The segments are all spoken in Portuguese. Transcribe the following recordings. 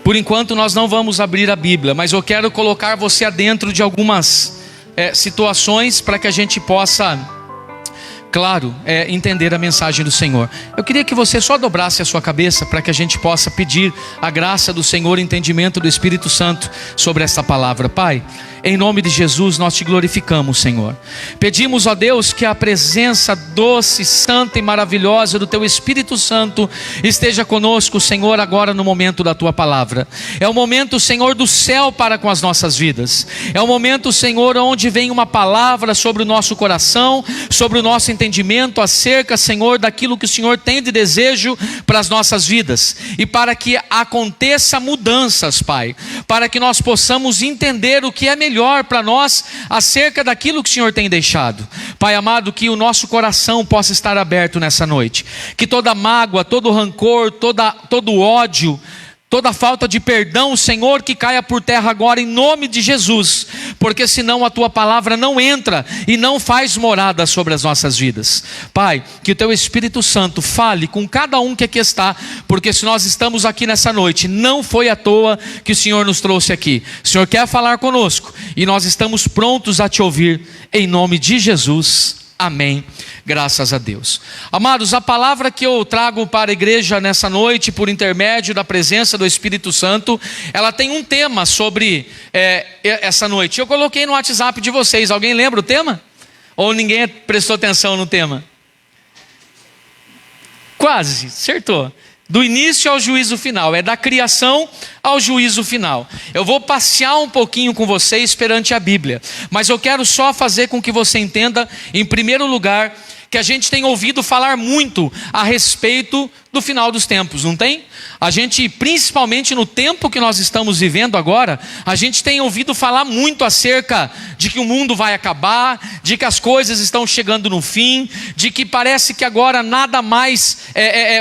Por enquanto nós não vamos abrir a Bíblia, mas eu quero colocar você adentro de algumas situações para que a gente possa, claro, entender a mensagem do Senhor. Eu queria que você só dobrasse a sua cabeça para que a gente possa pedir a graça do Senhor, entendimento do Espírito Santo sobre essa palavra. Pai, em nome de Jesus nós te glorificamos, Senhor. Pedimos a Deus que a presença doce, santa e maravilhosa do teu Espírito Santo esteja conosco, Senhor, agora no momento da tua palavra. É o momento, Senhor, do céu para com as nossas vidas. É o momento, Senhor, onde vem uma palavra sobre o nosso coração, sobre o nosso entendimento acerca, Senhor, daquilo que o Senhor tem de desejo para as nossas vidas. E para que aconteça mudanças, Pai, para que nós possamos entender o que é melhor para nós acerca daquilo que o Senhor tem deixado. Pai amado, que o nosso coração possa estar aberto nessa noite, que toda mágoa, todo rancor, todo ódio, toda falta de perdão, Senhor, que caia por terra agora em nome de Jesus, porque senão a tua palavra não entra e não faz morada sobre as nossas vidas. Pai, que o teu Espírito Santo fale com cada um que aqui está, porque se nós estamos aqui nessa noite, não foi à toa que o Senhor nos trouxe aqui. O Senhor quer falar conosco e nós estamos prontos a te ouvir, em nome de Jesus. Amém, graças a Deus. Amados, a palavra que eu trago para a igreja nessa noite, por intermédio da presença do Espírito Santo, ela tem um tema sobre essa noite. Eu coloquei no WhatsApp de vocês, alguém lembra o tema? Ou ninguém prestou atenção no tema? Quase, acertou. Do início ao juízo final, é da criação ao juízo final. Eu vou passear um pouquinho com vocês perante a Bíblia, mas eu quero só fazer com que você entenda, em primeiro lugar, que a gente tem ouvido falar muito a respeito do final dos tempos, não tem? A gente, principalmente no tempo que nós estamos vivendo agora, a gente tem ouvido falar muito acerca de que o mundo vai acabar, de que as coisas estão chegando no fim, de que parece que agora nada mais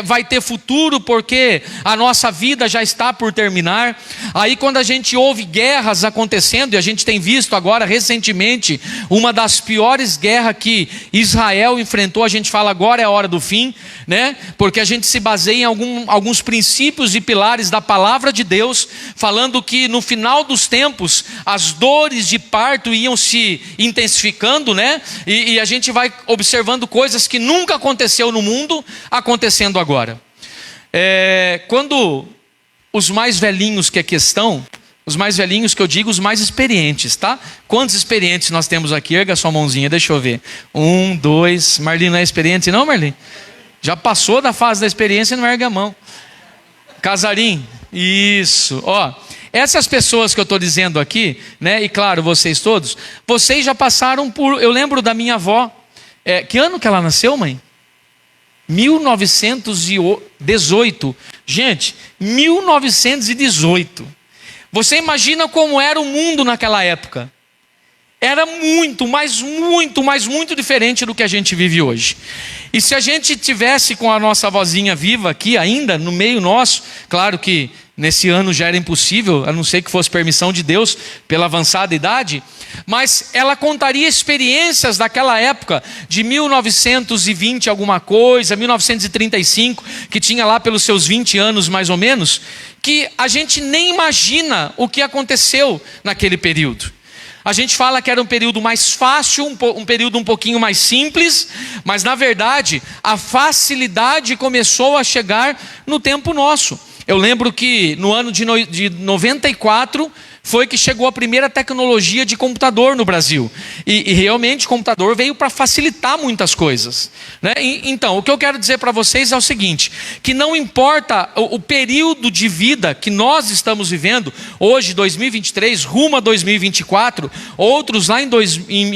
vai ter futuro, porque a nossa vida já está por terminar. Aí quando a gente ouve guerras acontecendo, e a gente tem visto agora recentemente uma das piores guerras que Israel enfrentou, a gente fala agora é a hora do fim, né? Porque a gente se baseia em alguns princípios e pilares da palavra de Deus, falando que no final dos tempos as dores de parto iam se intensificando, né? E a gente vai observando coisas que nunca aconteceu no mundo acontecendo agora. Quando os mais velhinhos que aqui estão, os mais velhinhos que eu digo, os mais experientes, tá? Quantos experientes nós temos aqui? Erga sua mãozinha, deixa eu ver. 1, 2, Marlene não é experiente não, Marlene? Já passou da fase da experiência e não erga a mão. Casarim, isso. Ó, essas pessoas que eu estou dizendo aqui, né? E claro, vocês todos, vocês já passaram por... Eu lembro da minha avó. Que ano que ela nasceu, mãe? 1918. Gente, 1918. Você imagina como era o mundo naquela época? Era muito, mas muito, mas muito diferente do que a gente vive hoje. E se a gente tivesse com a nossa vozinha viva aqui ainda, no meio nosso, claro que nesse ano já era impossível, a não ser que fosse permissão de Deus, pela avançada idade, mas ela contaria experiências daquela época, de 1920 alguma coisa, 1935, que tinha lá pelos seus 20 anos mais ou menos, que a gente nem imagina o que aconteceu naquele período. A gente fala que era um período mais fácil, um período um pouquinho mais simples, mas na verdade a facilidade começou a chegar no tempo nosso. Eu lembro que no ano de 94 foi que chegou a primeira tecnologia de computador no Brasil. E realmente o computador veio para facilitar muitas coisas, né? Então, o que eu quero dizer para vocês é o seguinte, que não importa o período de vida que nós estamos vivendo, hoje 2023, rumo a 2024, outros lá em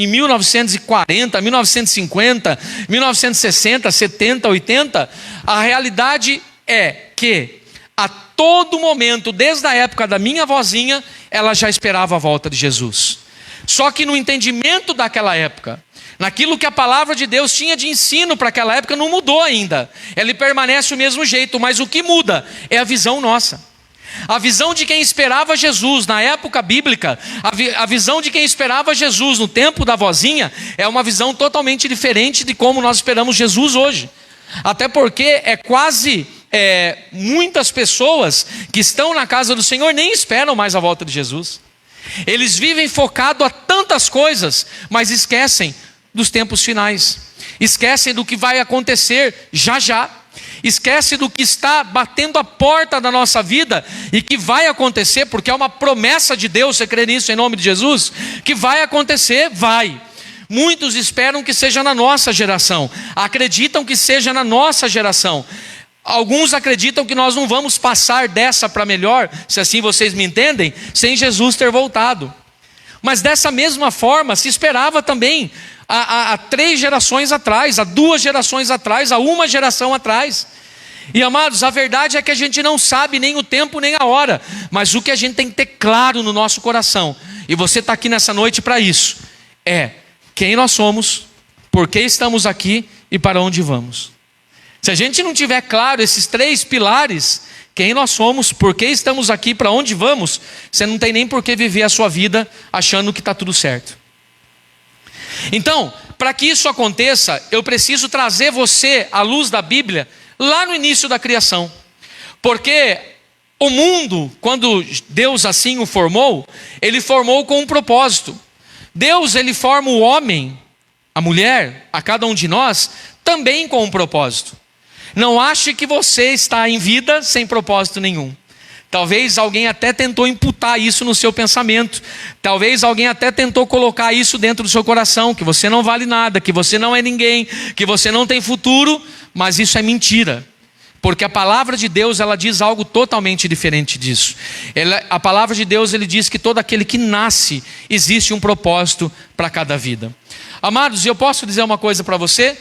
1940, 1950, 1960, 70, 80, a realidade é que a todo momento, desde a época da minha avózinha, ela já esperava a volta de Jesus. Só que no entendimento daquela época, naquilo que a palavra de Deus tinha de ensino para aquela época, não mudou ainda. Ele permanece do mesmo jeito, mas o que muda é a visão nossa. A visão de quem esperava Jesus na época bíblica, a visão de quem esperava Jesus no tempo da avózinha, é uma visão totalmente diferente de como nós esperamos Jesus hoje. Até porque é quase muitas pessoas que estão na casa do Senhor nem esperam mais a volta de Jesus. Eles vivem focados a tantas coisas, mas esquecem dos tempos finais, esquecem do que vai acontecer já já, esquecem do que está batendo a porta da nossa vida e que vai acontecer, porque é uma promessa de Deus. Você crê nisso em nome de Jesus? Que vai acontecer, vai. Muitos esperam que seja na nossa geração, acreditam que seja na nossa geração. Alguns acreditam que nós não vamos passar dessa para melhor, se assim vocês me entendem, sem Jesus ter voltado. Mas dessa mesma forma se esperava também há 3 gerações atrás, há 2 gerações atrás, há 1 geração atrás. E amados, a verdade é que a gente não sabe nem o tempo nem a hora, mas o que a gente tem que ter claro no nosso coração, e você está aqui nessa noite para isso, é quem nós somos, por que estamos aqui e para onde vamos. Se a gente não tiver claro esses 3 pilares, quem nós somos, por que estamos aqui, para onde vamos, você não tem nem por que viver a sua vida achando que está tudo certo. Então, para que isso aconteça, eu preciso trazer você à luz da Bíblia, lá no início da criação. Porque o mundo, quando Deus assim o formou, Ele formou com um propósito. Deus, Ele forma o homem, a mulher, a cada um de nós, também com um propósito. Não ache que você está em vida sem propósito nenhum. Talvez alguém até tentou imputar isso no seu pensamento. Talvez alguém até tentou colocar isso dentro do seu coração, que você não vale nada, que você não é ninguém, que você não tem futuro, mas isso é mentira. Porque a palavra de Deus, ela diz algo totalmente diferente disso. A palavra de Deus, ele diz que todo aquele que nasce, existe um propósito para cada vida. Amados, eu posso dizer uma coisa para você?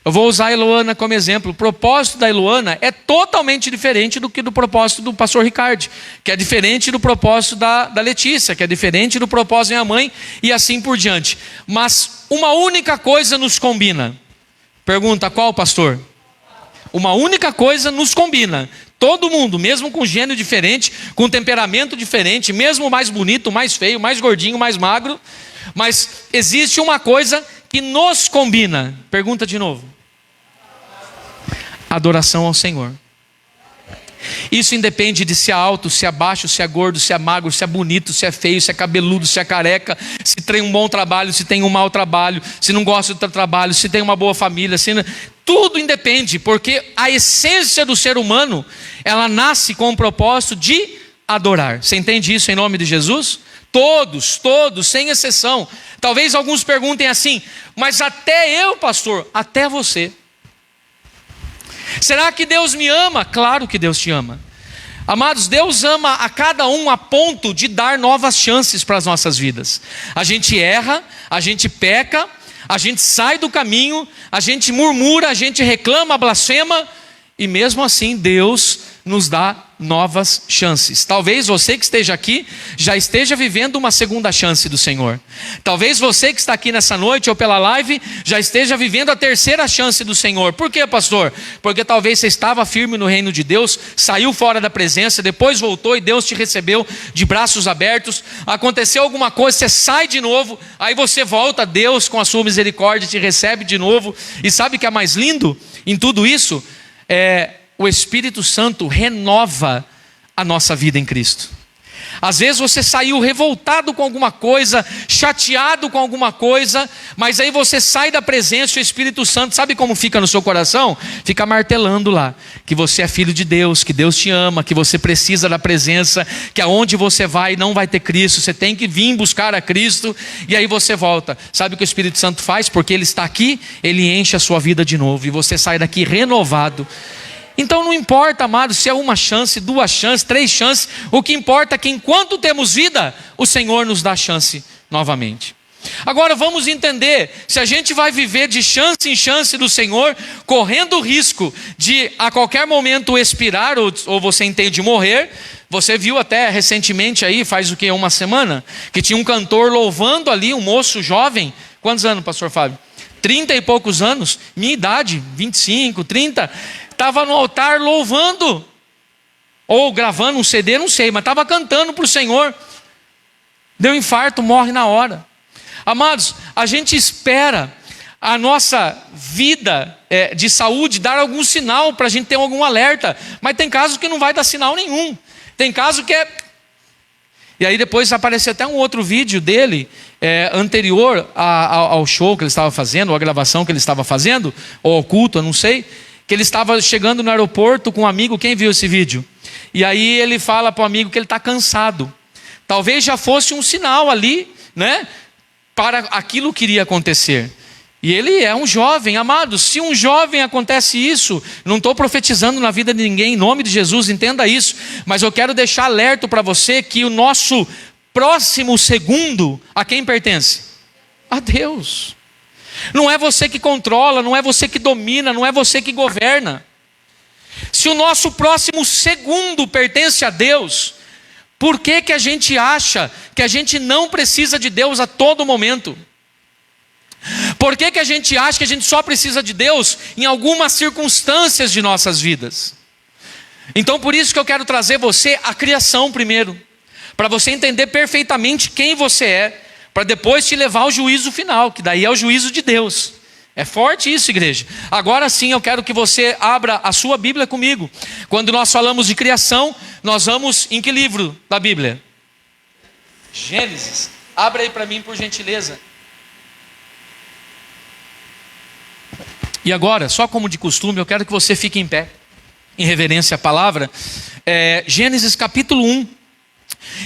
Eu vou usar a Eloana como exemplo. O propósito da Eloana é totalmente diferente do que do propósito do pastor Ricardo, que é diferente do propósito da Letícia, que é diferente do propósito da minha mãe, e assim por diante. Mas uma única coisa nos combina. Pergunta, qual, pastor? Uma única coisa nos combina. Todo mundo, mesmo com gênio diferente, com temperamento diferente, mesmo mais bonito, mais feio, mais gordinho, mais magro, mas existe uma coisa que nos combina. Pergunta de novo. Adoração ao Senhor. Isso independe de se é alto, se é baixo, se é gordo, se é magro, se é bonito, se é feio, se é cabeludo, se é careca, se tem um bom trabalho, se tem um mau trabalho, se não gosta do trabalho, se tem uma boa família, se não... Tudo independe, porque a essência do ser humano, ela nasce com o propósito de adorar. Você entende isso em nome de Jesus? Todos, sem exceção. Talvez alguns perguntem assim, mas até eu, pastor, até você. Será que Deus me ama? Claro que Deus te ama. Amados, Deus ama a cada um a ponto de dar novas chances para as nossas vidas. A gente erra, a gente peca, a gente sai do caminho, a gente murmura, a gente reclama, blasfema, e mesmo assim Deus nos dá novas chances. Talvez você que esteja aqui já esteja vivendo uma segunda chance do Senhor. Talvez você que está aqui nessa noite ou pela live já esteja vivendo a terceira chance do Senhor. Por quê, pastor? Porque talvez você estava firme no reino de Deus, saiu fora da presença, depois voltou e Deus te recebeu de braços abertos. Aconteceu alguma coisa, você sai de novo, aí você volta, Deus com a sua misericórdia te recebe de novo. E sabe o que é mais lindo em tudo isso? O Espírito Santo renova a nossa vida em Cristo. Às vezes você saiu revoltado com alguma coisa, chateado com alguma coisa, mas aí você sai da presença e o Espírito Santo, sabe como fica no seu coração? Fica martelando lá, que você é filho de Deus, que Deus te ama, que você precisa da presença, que aonde você vai não vai ter Cristo, você tem que vir buscar a Cristo, e aí você volta. Sabe o que o Espírito Santo faz? Porque Ele está aqui, Ele enche a sua vida de novo, e você sai daqui renovado. Então não importa, amado, se é 1 chance, 2 chances, 3 chances, o que importa é que enquanto temos vida, o Senhor nos dá chance novamente. Agora vamos entender, se a gente vai viver de chance em chance do Senhor, correndo o risco de a qualquer momento expirar, ou você entende morrer. Você viu até recentemente aí, faz o que, 1 semana, que tinha um cantor louvando ali, um moço jovem. Quantos anos, pastor Fábio? 30 e poucos anos, minha idade, 25, 30, estava no altar louvando, ou gravando um CD, não sei, mas estava cantando para o Senhor. Deu infarto, morre na hora. Amados, a gente espera, a nossa vida de saúde dar algum sinal para a gente ter algum alerta. Mas tem casos que não vai dar sinal nenhum. Tem caso que é... E aí depois apareceu até um outro vídeo dele, anterior ao show que ele estava fazendo, ou a gravação que ele estava fazendo, ou ao culto, eu não sei, que ele estava chegando no aeroporto com um amigo. Quem viu esse vídeo? E aí ele fala para o amigo que ele está cansado. Talvez já fosse um sinal ali, né, para aquilo que iria acontecer. E ele é um jovem, amado. Se um jovem acontece isso, não estou profetizando na vida de ninguém, em nome de Jesus, entenda isso. Mas eu quero deixar alerta para você que o nosso próximo segundo, a quem pertence? A Deus. Não é você que controla, não é você que domina, não é você que governa. Se o nosso próximo segundo pertence a Deus, por que a gente acha que a gente não precisa de Deus a todo momento? Por que a gente acha que a gente só precisa de Deus em algumas circunstâncias de nossas vidas? Então por isso que eu quero trazer você à criação primeiro, para você entender perfeitamente quem você é, para depois te levar ao juízo final, que daí é o juízo de Deus. É forte isso, igreja. Agora sim eu quero que você abra a sua Bíblia comigo. Quando nós falamos de criação, nós vamos em que livro da Bíblia? Gênesis. Abra aí para mim, por gentileza. E agora, só como de costume, eu quero que você fique em pé, em reverência à palavra. Gênesis capítulo 1.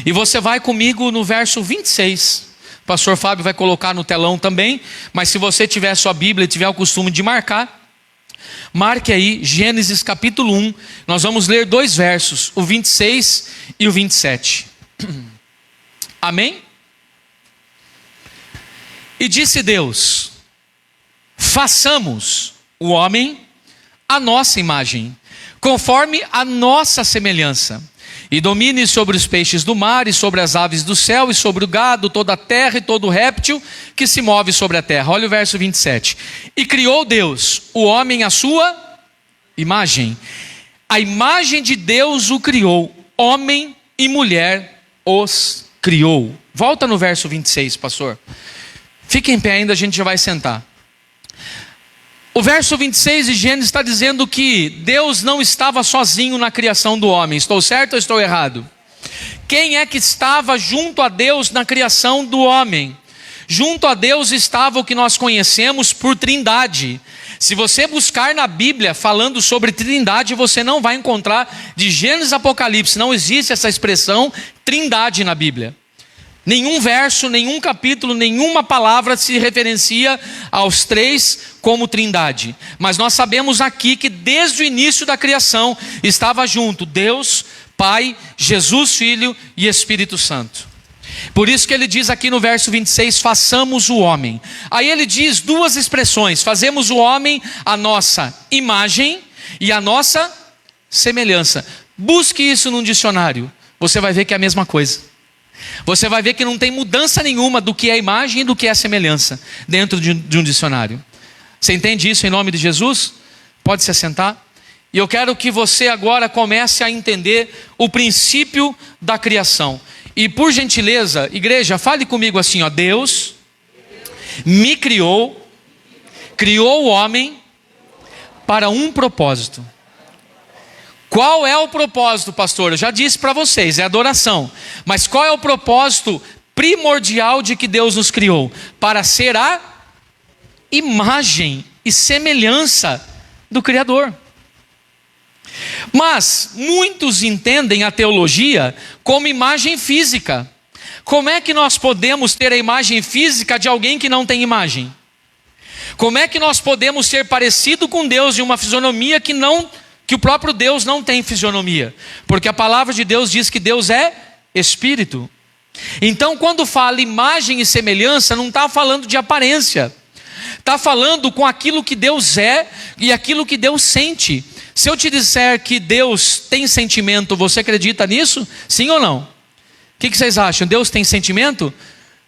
E você vai comigo no verso 26. O pastor Fábio vai colocar no telão também. Mas se você tiver sua Bíblia e tiver o costume de marcar, marque aí Gênesis capítulo 1. Nós vamos ler 2 versos, o 26 e o 27. Amém? E disse Deus: façamos o homem à nossa imagem, conforme a nossa semelhança, e domine sobre os peixes do mar, e sobre as aves do céu, e sobre o gado, toda a terra e todo réptil que se move sobre a terra. Olha o verso 27. E criou Deus o homem à sua imagem. A imagem de Deus o criou, homem e mulher os criou. Volta no verso 26, pastor. Fique em pé ainda, a gente já vai sentar. O verso 26 de Gênesis está dizendo que Deus não estava sozinho na criação do homem. Estou certo ou estou errado? Quem é que estava junto a Deus na criação do homem? Junto a Deus estava o que nós conhecemos por trindade. Se você buscar na Bíblia falando sobre trindade, você não vai encontrar de Gênesis a Apocalipse. Não existe essa expressão trindade na Bíblia. Nenhum verso, nenhum capítulo, nenhuma palavra se referencia aos três como trindade. Mas nós sabemos aqui que desde o início da criação estava junto Deus, Pai, Jesus Filho e Espírito Santo. Por isso que ele diz aqui no verso 26, façamos o homem. Aí ele diz 2 expressões: fazemos o homem à nossa imagem e à nossa semelhança. Busque isso num dicionário, você vai ver que é a mesma coisa. Você vai ver que não tem mudança nenhuma do que é a imagem e do que é a semelhança dentro de um dicionário. Você entende isso em nome de Jesus? Pode se assentar. E eu quero que você agora comece a entender o princípio da criação. E por gentileza, igreja, fale comigo assim, ó: Deus me criou, criou o homem para um propósito. Qual é o propósito, pastor? Eu já disse para vocês, é adoração. Mas qual é o propósito primordial de que Deus nos criou? Para ser a imagem e semelhança do Criador. Mas muitos entendem a teologia como imagem física. Como é que nós podemos ter a imagem física de alguém que não tem imagem? Como é que nós podemos ser parecido com Deus de uma fisionomia que o próprio Deus não tem fisionomia? Porque a palavra de Deus diz que Deus é Espírito. Então quando fala imagem e semelhança, não está falando de aparência. Está falando com aquilo que Deus é e aquilo que Deus sente. Se eu te disser que Deus tem sentimento, você acredita nisso? Sim ou não? O que vocês acham? Deus tem sentimento?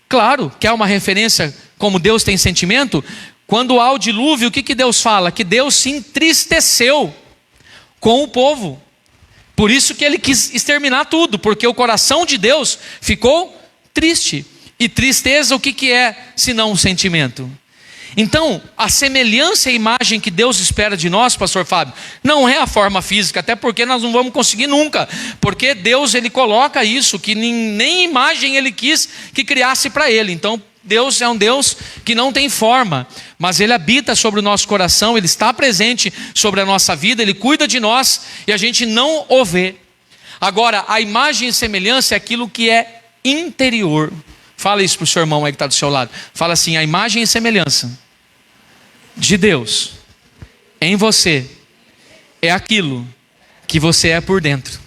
Claro, quer uma referência como Deus tem sentimento? Quando há o dilúvio, o que Deus fala? Que Deus se entristeceu com o povo. Por isso que ele quis exterminar tudo, porque o coração de Deus ficou triste. E tristeza, o que é senão um sentimento? Então, a semelhança e a imagem que Deus espera de nós, pastor Fábio, não é a forma física, até porque nós não vamos conseguir nunca, porque Deus, ele coloca isso, que nem imagem ele quis que criasse para ele. Então, Deus é um Deus que não tem forma, mas ele habita sobre o nosso coração, ele está presente sobre a nossa vida, ele cuida de nós e a gente não o vê. Agora, a imagem e semelhança é aquilo que é interior. Fala isso para o seu irmão aí que está do seu lado. Fala assim: a imagem e semelhança de Deus em você é aquilo que você é por dentro.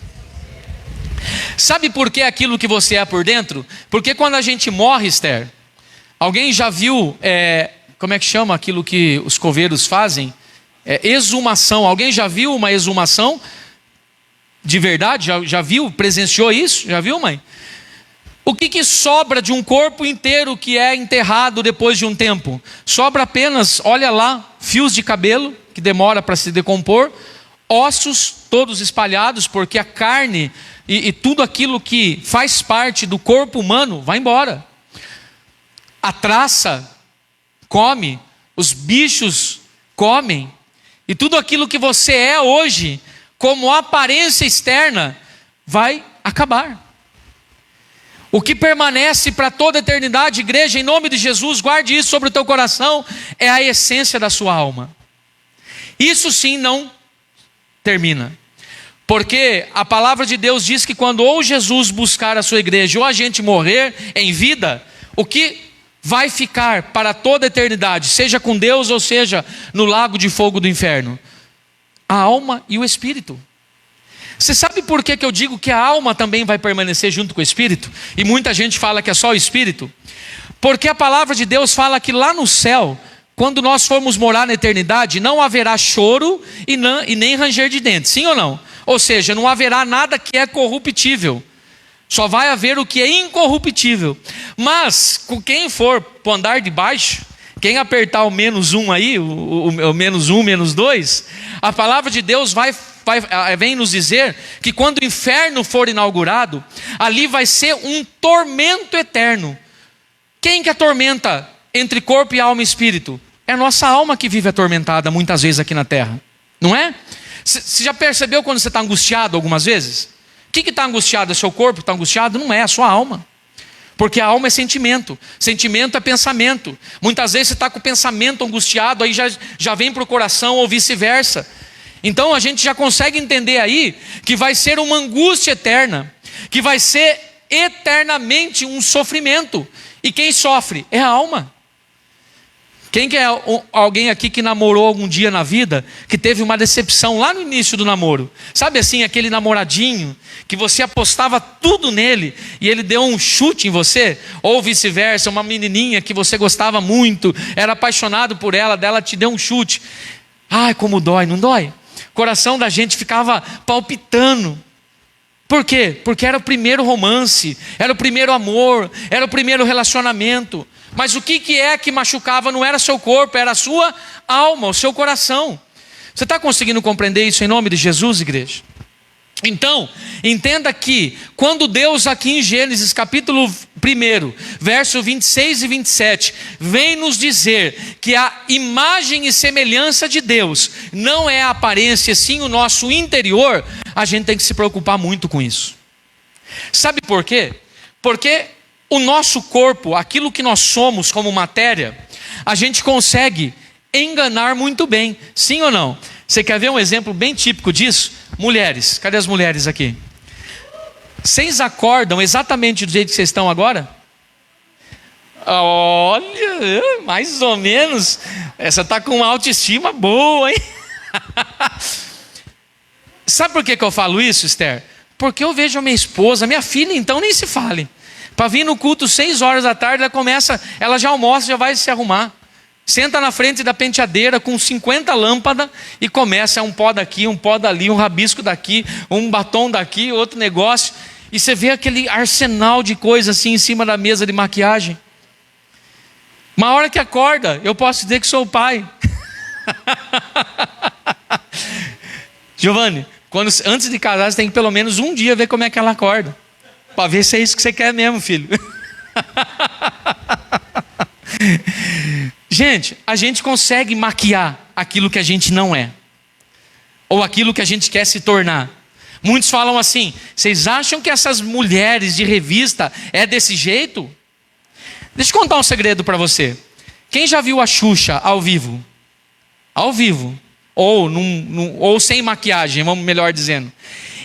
Sabe por que aquilo que você é por dentro? Porque quando a gente morre, Esther, alguém já viu, como é que chama aquilo que os coveiros fazem? Exumação. Alguém já viu uma exumação de verdade? Já viu? Presenciou isso? Já viu, mãe? O que sobra de um corpo inteiro que é enterrado depois de um tempo? Sobra apenas, olha lá, fios de cabelo, que demora para se decompor, ossos todos espalhados, porque a carne e tudo aquilo que faz parte do corpo humano vai embora. A traça come, os bichos comem, e tudo aquilo que você é hoje, como aparência externa, vai acabar. O que permanece para toda a eternidade, igreja, em nome de Jesus, guarde isso sobre o teu coração, é a essência da sua alma. Isso sim não termina. Porque a palavra de Deus diz que quando ou Jesus buscar a sua igreja, ou a gente morrer em vida, o que vai ficar para toda a eternidade, seja com Deus ou seja no lago de fogo do inferno? A alma e o espírito. Você sabe por que eu digo que a alma também vai permanecer junto com o espírito? E muita gente fala que é só o espírito. Porque a palavra de Deus fala que lá no céu, quando nós formos morar na eternidade, não haverá choro e nem ranger de dentes. Sim ou não? Ou seja, não haverá nada que é corruptível. Só vai haver o que é incorruptível. Mas, com quem for para o andar de baixo, quem apertar o -1 aí, o -1, -2, a palavra de Deus vem nos dizer que quando o inferno for inaugurado, ali vai ser um tormento eterno. Quem que atormenta entre corpo e alma e espírito? É a nossa alma que vive atormentada muitas vezes aqui na terra, não é? Você já percebeu quando você está angustiado algumas vezes? O que está angustiado? É seu corpo que está angustiado? Não é, a sua alma. Porque a alma é sentimento, sentimento é pensamento. Muitas vezes você está com o pensamento angustiado, aí já vem para o coração ou vice-versa. Então a gente já consegue entender aí que vai ser uma angústia eterna, que vai ser eternamente um sofrimento. E quem sofre? É a alma. Quem que é alguém aqui que namorou algum dia na vida, que teve uma decepção lá no início do namoro? Sabe assim, aquele namoradinho, que você apostava tudo nele, e ele deu um chute em você? Ou vice-versa, uma menininha que você gostava muito, era apaixonado por ela, dela te deu um chute. Ai, como dói, não dói? O coração da gente ficava palpitando. Por quê? Porque era o primeiro romance, era o primeiro amor, era o primeiro relacionamento. Mas o que é que machucava não era seu corpo, era a sua alma, o seu coração. Você está conseguindo compreender isso em nome de Jesus, igreja? Então, entenda que quando Deus aqui em Gênesis capítulo 1, verso 26 e 27, vem nos dizer que a imagem e semelhança de Deus não é a aparência, sim o nosso interior, a gente tem que se preocupar muito com isso. Sabe por quê? Porque o nosso corpo, aquilo que nós somos como matéria, a gente consegue enganar muito bem, sim ou não? Você quer ver um exemplo bem típico disso? Mulheres, cadê as mulheres aqui? Vocês acordam exatamente do jeito que vocês estão agora? Olha, mais ou menos. Essa está com uma autoestima boa, hein? Sabe por que eu falo isso, Esther? Porque eu vejo a minha esposa, minha filha, então nem se fale. Para vir no culto 6 horas da tarde, ela já almoça, já vai se arrumar. Senta na frente da penteadeira com 50 lâmpadas e começa um pó daqui, um pó dali, um rabisco daqui, um batom daqui, outro negócio. E você vê aquele arsenal de coisas assim em cima da mesa de maquiagem. Uma hora que acorda, eu posso dizer que sou o pai. Giovanni, antes de casar, você tem que pelo menos um dia ver como é que ela acorda. Para ver se é isso que você quer mesmo, filho. Gente, a gente consegue maquiar aquilo que a gente não é, ou aquilo que a gente quer se tornar. Muitos falam assim: vocês acham que essas mulheres de revista é desse jeito? Deixa eu contar um segredo para você. Quem já viu a Xuxa ao vivo? Ao vivo. Ou sem maquiagem, vamos melhor dizendo.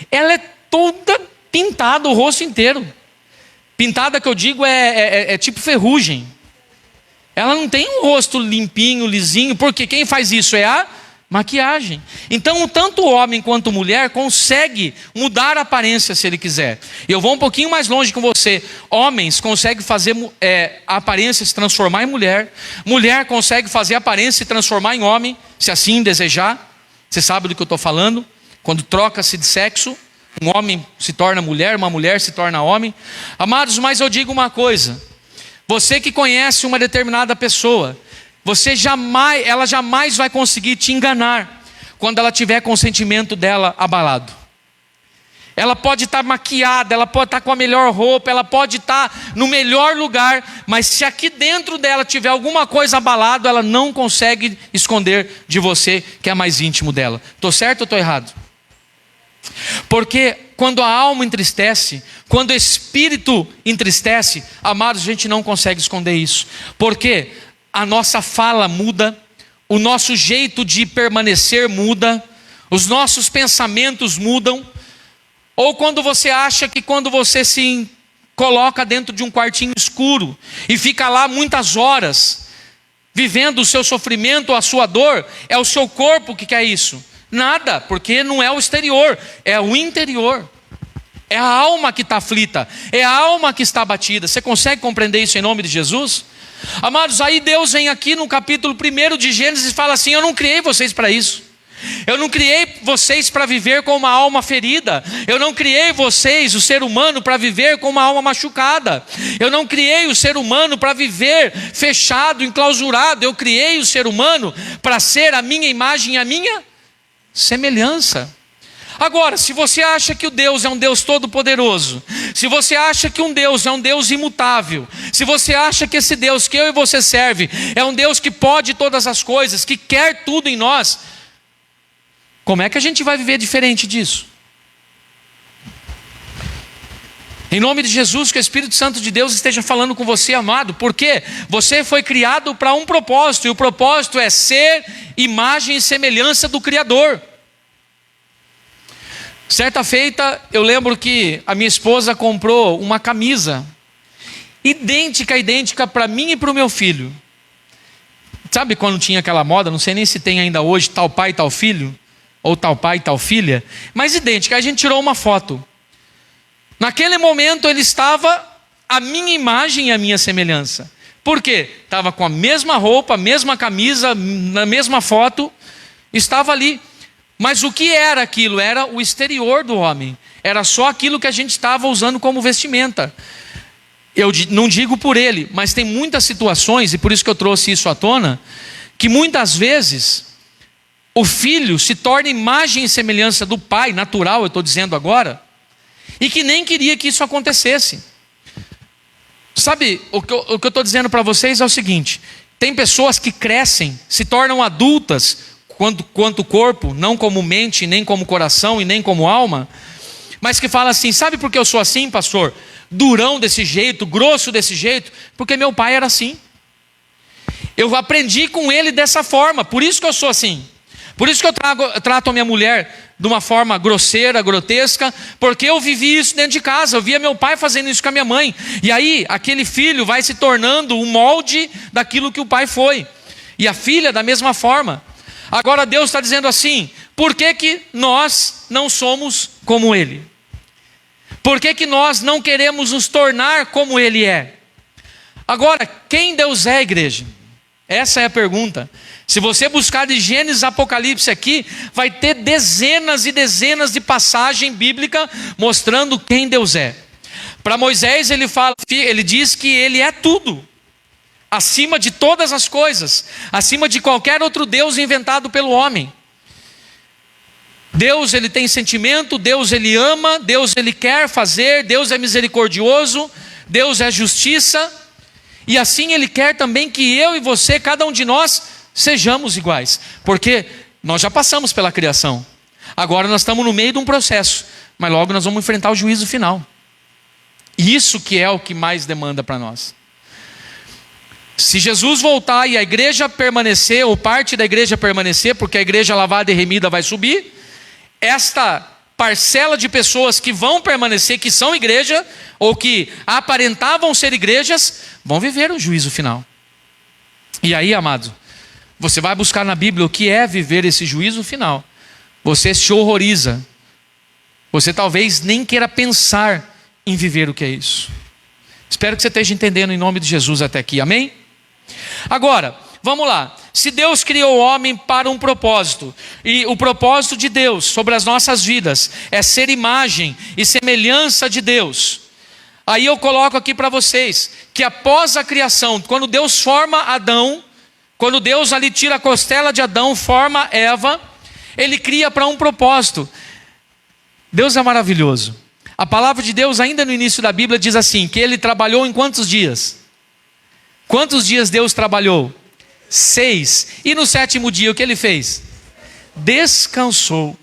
Ela é toda pintada, o rosto inteiro. Pintada que eu digo é tipo ferrugem. Ela não tem um rosto limpinho, lisinho, porque quem faz isso é a maquiagem. Então, tanto homem quanto mulher consegue mudar a aparência se ele quiser. Eu vou um pouquinho mais longe com você. Homens conseguem fazer a aparência se transformar em mulher. Mulher consegue fazer a aparência se transformar em homem, se assim desejar. Você sabe do que eu estou falando? Quando troca-se de sexo, um homem se torna mulher, uma mulher se torna homem. Amados, mas eu digo uma coisa. Você que conhece uma determinada pessoa, ela jamais vai conseguir te enganar quando ela tiver com o sentimento dela abalado. Ela pode estar maquiada, ela pode estar com a melhor roupa, ela pode estar no melhor lugar, mas se aqui dentro dela tiver alguma coisa abalada, ela não consegue esconder de você, que é mais íntimo dela. Estou certo ou estou errado? Porque quando a alma entristece, quando o espírito entristece, amados, a gente não consegue esconder isso. Porque a nossa fala muda, o nosso jeito de permanecer muda, os nossos pensamentos mudam. Ou quando você acha que quando você se coloca dentro de um quartinho escuro e fica lá muitas horas, vivendo o seu sofrimento, a sua dor, é o seu corpo que quer isso. Nada, porque não é o exterior, é o interior. É a alma que está aflita, é a alma que está abatida. Você consegue compreender isso em nome de Jesus? Amados, aí Deus vem aqui no capítulo 1 de Gênesis e fala assim: eu não criei vocês para isso. Eu não criei vocês para viver com uma alma ferida. Eu não criei vocês, o ser humano, para viver com uma alma machucada. Eu não criei o ser humano para viver fechado, enclausurado. Eu criei o ser humano para ser a minha imagem e a minha semelhança. Agora, se você acha que o Deus é um Deus todo-poderoso, se você acha que um Deus é um Deus imutável, se você acha que esse Deus que eu e você serve é um Deus que pode todas as coisas, que quer tudo em nós, como é que a gente vai viver diferente disso? Em nome de Jesus, que o Espírito Santo de Deus esteja falando com você, amado, porque você foi criado para um propósito, e o propósito é ser imagem e semelhança do Criador. Certa feita, eu lembro que a minha esposa comprou uma camisa idêntica para mim e para o meu filho. Sabe quando tinha aquela moda, não sei nem se tem ainda hoje, tal pai, tal filho, ou tal pai, tal filha, mas idêntica. Aí a gente tirou uma foto. Naquele momento ele estava a minha imagem e a minha semelhança. Por quê? Estava com a mesma roupa, a mesma camisa, na mesma foto, estava ali. Mas o que era aquilo? Era o exterior do homem. Era só aquilo que a gente estava usando como vestimenta. Eu não digo por ele, mas tem muitas situações, e por isso que eu trouxe isso à tona, que muitas vezes o filho se torna imagem e semelhança do pai, natural, eu estou dizendo agora, e que nem queria que isso acontecesse. Sabe, o que eu estou dizendo para vocês é o seguinte: tem pessoas que crescem, se tornam adultas, quanto corpo, não como mente, nem como coração e nem como alma, mas que fala assim: sabe por que eu sou assim, pastor? Durão desse jeito, grosso desse jeito, porque meu pai era assim. Eu aprendi com ele dessa forma, por isso que eu sou assim. Por isso que eu trato a minha mulher de uma forma grosseira, grotesca, porque eu vivi isso dentro de casa, eu via meu pai fazendo isso com a minha mãe. E aí, aquele filho vai se tornando um molde daquilo que o pai foi. E a filha da mesma forma. Agora Deus está dizendo assim: por que nós não somos como Ele? Por que nós não queremos nos tornar como Ele é? Agora, quem Deus é, igreja? Essa é a pergunta. Se você buscar de Gênesis a Apocalipse aqui, vai ter dezenas e dezenas de passagens bíblicas mostrando quem Deus é. Para Moisés ele diz que Ele é tudo, acima de todas as coisas, acima de qualquer outro Deus inventado pelo homem. Deus, Ele tem sentimento, Deus, Ele ama, Deus, Ele quer fazer, Deus é misericordioso, Deus é justiça. E assim Ele quer também que eu e você, cada um de nós, sejamos iguais. Porque nós já passamos pela criação. Agora nós estamos no meio de um processo. Mas logo nós vamos enfrentar o juízo final. Isso que é o que mais demanda para nós. Se Jesus voltar e a igreja permanecer, ou parte da igreja permanecer, porque a igreja lavada e remida vai subir, esta parcela de pessoas que vão permanecer, que são igreja, ou que aparentavam ser igrejas, vão viver o juízo final. E aí, amado, você vai buscar na Bíblia o que é viver esse juízo final. Você se horroriza. Você talvez nem queira pensar em viver o que é isso. Espero que você esteja entendendo em nome de Jesus até aqui, amém? Agora, vamos lá. Se Deus criou o homem para um propósito, e o propósito de Deus sobre as nossas vidas é ser imagem e semelhança de Deus, aí eu coloco aqui para vocês, que após a criação, quando Deus forma Adão, quando Deus ali tira a costela de Adão, forma Eva, Ele cria para um propósito. Deus é maravilhoso. A palavra de Deus ainda no início da Bíblia diz assim, que Ele trabalhou em quantos dias? Quantos dias Deus trabalhou? 6. E no 7º dia o que Ele fez? Descansou.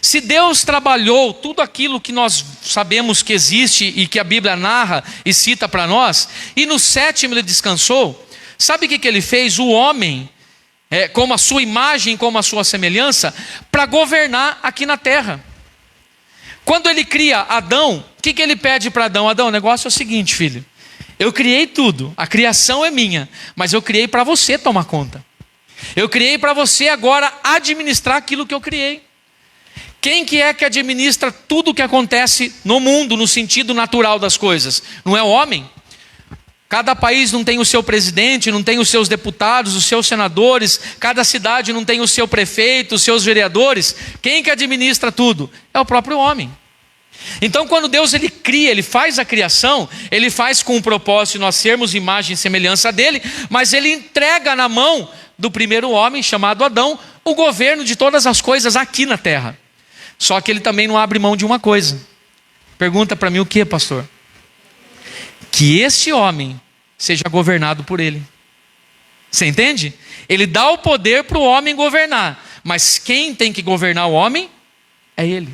Se Deus trabalhou tudo aquilo que nós sabemos que existe e que a Bíblia narra e cita para nós, e no 7º Ele descansou, sabe o que Ele fez? O homem, como a sua imagem, como a sua semelhança, para governar aqui na terra. Quando Ele cria Adão, o que Ele pede para Adão? Adão, o negócio é o seguinte, filho. Eu criei tudo, a criação é minha, mas eu criei para você tomar conta. Eu criei para você agora administrar aquilo que eu criei. Quem que é que administra tudo o que acontece no mundo, no sentido natural das coisas? Não é o homem? Cada país não tem o seu presidente, não tem os seus deputados, os seus senadores, cada cidade não tem o seu prefeito, os seus vereadores. Quem que administra tudo? É o próprio homem. Então quando Deus Ele cria, Ele faz a criação, Ele faz com o propósito de nós sermos imagem e semelhança dEle, mas Ele entrega na mão do primeiro homem, chamado Adão, o governo de todas as coisas aqui na terra. Só que Ele também não abre mão de uma coisa. Pergunta para mim o que, pastor? Que esse homem seja governado por Ele. Você entende? Ele dá o poder para o homem governar, mas quem tem que governar o homem é Ele.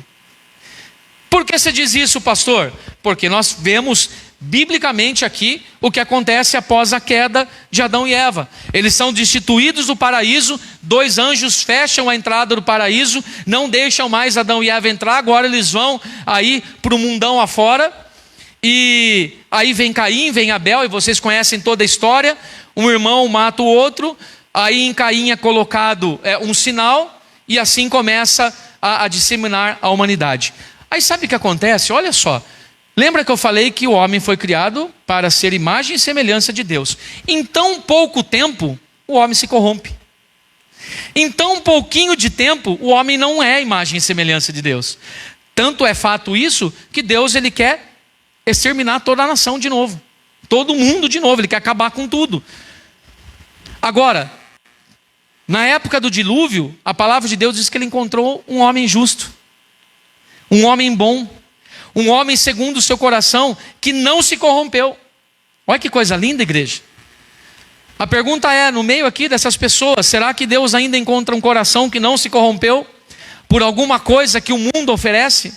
Por que você diz isso, pastor? Porque nós vemos biblicamente aqui o que acontece após a queda de Adão e Eva. Eles são destituídos do paraíso, 2 anjos fecham a entrada do paraíso, não deixam mais Adão e Eva entrar, agora eles vão aí para o mundão afora, e aí vem Caim, vem Abel, e vocês conhecem toda a história, um irmão mata o outro, aí em Caim é colocado um sinal, e assim começa a disseminar a humanidade. Aí sabe o que acontece? Olha só, lembra que eu falei que o homem foi criado para ser imagem e semelhança de Deus. Em tão pouco tempo, o homem se corrompe. Em tão pouquinho de tempo, o homem não é imagem e semelhança de Deus. Tanto é fato isso, que Deus Ele quer exterminar toda a nação de novo. Todo mundo de novo, Ele quer acabar com tudo. Agora, na época do dilúvio, a palavra de Deus diz que Ele encontrou um homem justo. Um homem bom, um homem segundo o seu coração, que não se corrompeu. Olha que coisa linda, igreja. A pergunta é, no meio aqui dessas pessoas, será que Deus ainda encontra um coração que não se corrompeu por alguma coisa que o mundo oferece?